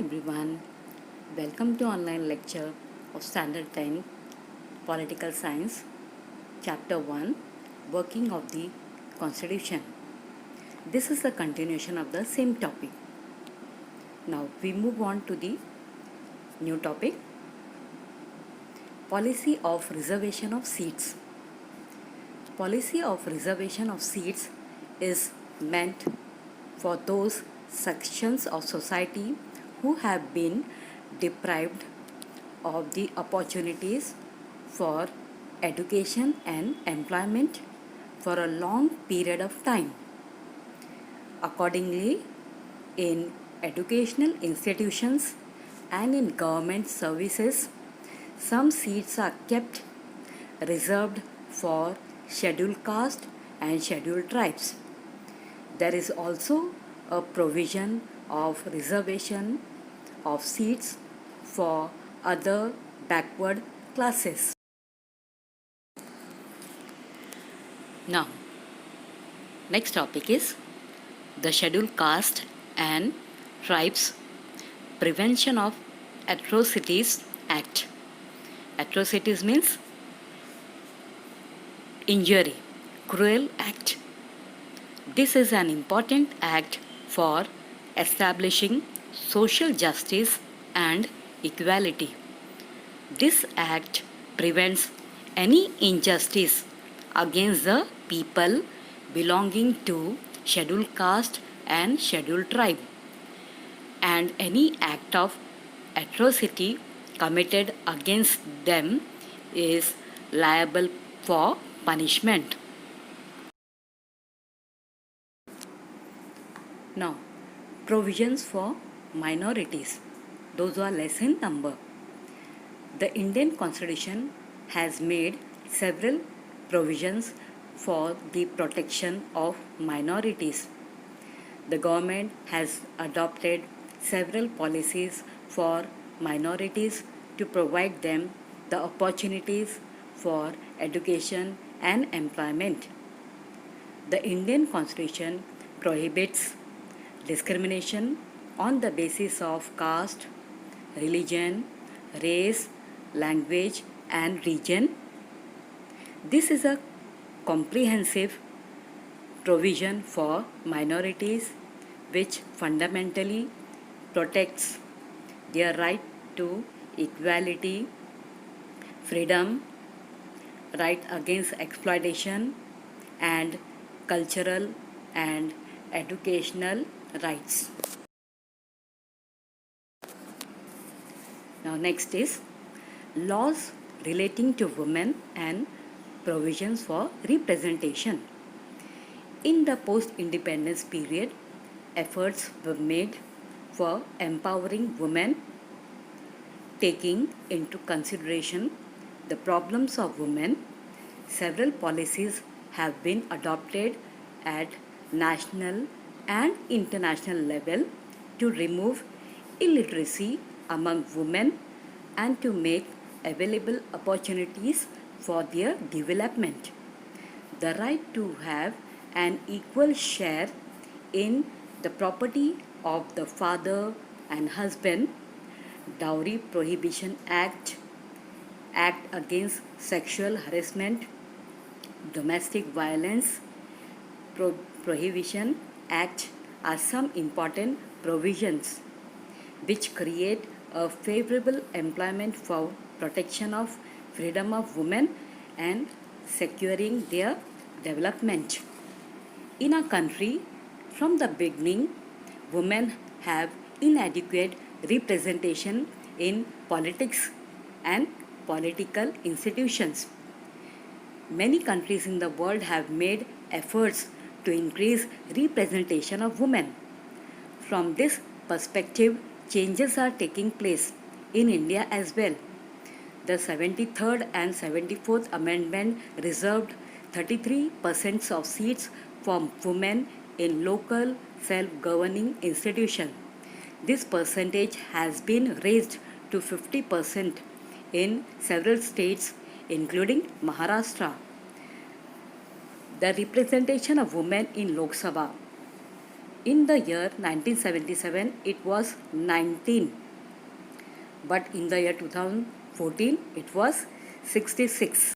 everyone, welcome to online lecture of Standard 10 Political Science, Chapter 1 Working of the Constitution. This is the continuation of the same topic. Now we move on to the new topic, Policy of Reservation of Seats. Policy of reservation of seats is meant for those sections of society who have been deprived of the opportunities for education and employment for a long period of time. Accordingly, in educational institutions and in government services, some seats are kept reserved for scheduled caste and scheduled tribes. There is also a provision of reservation of seats for other backward classes. Now, next topic is the Scheduled Caste and Tribes Prevention of Atrocities Act. Atrocities means injury, cruel act. This is an important act for establishing social justice and equality. This act prevents any injustice against the people belonging to scheduled caste and scheduled tribe, and any act of atrocity committed against them is liable for punishment. Now, provisions for minorities, those who are less in number. The Indian Constitution has made several provisions for the protection of minorities. The government has adopted several policies for minorities to provide them the opportunities for education and employment. The Indian Constitution prohibits discrimination on the basis of caste, religion, race, language, and region. This is a comprehensive provision for minorities which fundamentally protects their right to equality, freedom, right against exploitation, and cultural and educational rights. Now next is laws relating to women and provisions for representation. In the post-independence period, efforts were made for empowering women, taking into consideration the problems of women. Several policies have been adopted at national and international level to remove illiteracy among women and to make available opportunities for their development. The right to have an equal share in the property of the father and husband, Dowry Prohibition Act, Act Against Sexual Harassment, Domestic Violence Prohibition Act are some important provisions which create a favorable employment for protection of freedom of women and securing their development. In our country, from the beginning, women have inadequate representation in politics and political institutions. Many countries in the world have made efforts to increase representation of women. From this perspective, changes are taking place in India as well. The 73rd and 74th Amendment reserved 33% of seats for women in local self-governing institutions. This percentage has been raised to 50% in several states, including Maharashtra. The representation of women in Lok Sabha In the year 1977, it was 19, but in the year 2014, it was 66.